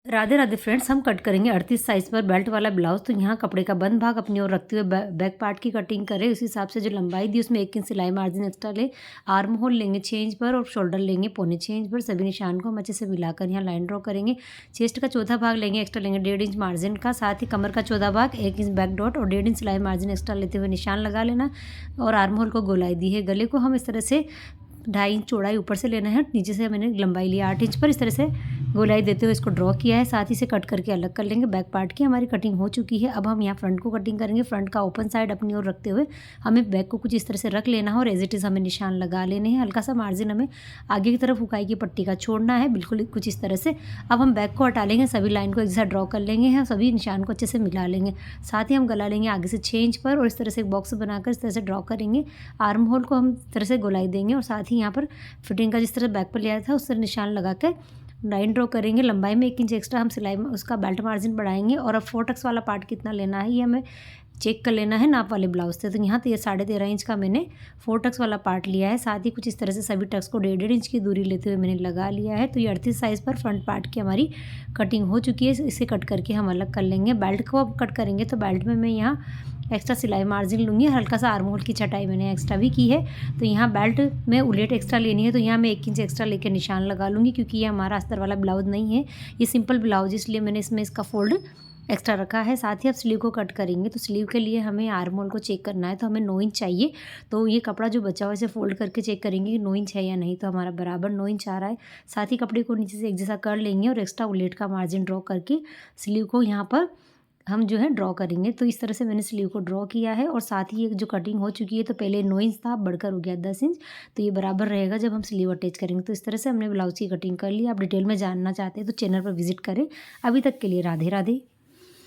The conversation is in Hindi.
राधे राधे फ्रेंड्स, हम कट करेंगे 38 साइज़ पर बेल्ट वाला ब्लाउज। तो यहाँ कपड़े का बंद भाग अपनी ओर रखते हुए बैक पार्ट की कटिंग करें। उस हिसाब से जो लंबाई दी उसमें 1 इंच सिलाई मार्जिन एक्स्ट्रा ले। आर्म होल लेंगे 6 इंच पर और शोल्डर लेंगे 1.25 इंच पर। सभी निशान को हम अच्छे से मिलाकर यहाँ लाइन ड्रॉ करेंगे। चेस्ट का चौथा भाग लेंगे एक्स्ट्रा लेंगे 1.5 इंच मार्जिन का। साथ ही कमर का चौथा भाग 1 इंच बैक डॉट और 1.5 इंच सिलाई मार्जिन एक्स्ट्रा लेते हुए निशान लगा लेना। और आर्म होल को गोलाई दी है। गले को हम इस तरह से 2.5 इंच चौड़ाई ऊपर से लेना है, नीचे से मैंने लंबाई लिया 8 इंच पर। इस तरह से गोलाई देते हुए इसको ड्रॉ किया है। साथ ही से कट करके अलग कर लेंगे। बैक पार्ट की हमारी कटिंग हो चुकी है। अब हम यहाँ फ्रंट को कटिंग करेंगे। फ्रंट का ओपन साइड अपनी ओर रखते हुए हमें बैक को कुछ इस तरह से रख लेना है और एज इट इज़ हमें निशान लगा लेने हैं। हल्का सा मार्जिन हमें आगे की तरफ हुकाई की पट्टी का छोड़ना है, बिल्कुल कुछ इस तरह से। अब हम बैक को हटा लेंगे, सभी लाइन को एक जैसा ड्रॉ कर लेंगे और सभी निशान को अच्छे से मिला लेंगे। साथ ही हम गला लेंगे आगे से 6 इंच पर और इस तरह से एक बॉक्स बनाकर इस तरह से ड्रॉ करेंगे। आर्म होल को हम इस तरह से गोलाई देंगे और साथ ही यहाँ पर फिटिंग का जिस तरह बैक पर लिया था उस तरह निशान लगा कर लाइन ड्रॉ करेंगे। लंबाई में 1 इंच एक्स्ट्रा हम सिलाई में उसका बेल्ट मार्जिन बढ़ाएंगे। और अब 4 टक्स वाला पार्ट कितना लेना है ये हमें चेक कर लेना है नाप वाले ब्लाउज से। तो यहाँ 13.5 इंच का मैंने 4 टक्स वाला पार्ट लिया है। साथ ही कुछ इस तरह से सभी टक्स को 1.5 इंच की दूरी लेते हुए मैंने लगा लिया है। तो ये 38 साइज़ पर फ्रंट पार्ट की हमारी कटिंग हो चुकी है। इसे कट करके हम अलग कर लेंगे। बेल्ट को अब कट करेंगे तो बेल्ट में मैं यहाँ एक्स्ट्रा सिलाई मार्जिन लूँगी। हल्का सा आर्म होल की छटाई मैंने एक्स्ट्रा भी की है। तो यहाँ बेल्ट में उलेट एक्स्ट्रा लेनी है, तो यहाँ मैं 1 इंच एक्स्ट्रा लेकर निशान लगा लूँगी, क्योंकि ये हमारा अस्तर वाला ब्लाउज नहीं है, ये सिंपल ब्लाउज, इसलिए मैंने इसमें इसका फोल्ड एक्स्ट्रा रखा है। साथ ही अब स्लीव को कट करेंगे। तो स्लीव के लिए हमें आर्म होल को चेक करना है, तो हमें 9 इंच चाहिए। तो ये कपड़ा जो बचा हुआ है इसे फोल्ड करके चेक करेंगे कि 9 इंच है या नहीं। तो हमारा बराबर 9 इंच आ रहा है। साथ ही कपड़े को नीचे से एक जैसा कर लेंगे और एक्स्ट्रा उलेट का मार्जिन ड्रॉ करके स्लीव को यहाँ पर हम जो है ड्रॉ करेंगे। तो इस तरह से मैंने स्लीव को ड्रॉ किया है। और साथ ही ये जो कटिंग हो चुकी है, तो पहले 9 इंच था, बढ़कर हो गया 10 इंच। तो ये बराबर रहेगा जब हम स्लीव अटैच करेंगे। तो इस तरह से हमने ब्लाउज की कटिंग कर ली। आप डिटेल में जानना चाहते हैं तो चैनल पर विजिट करें। अभी तक के लिए राधे राधे।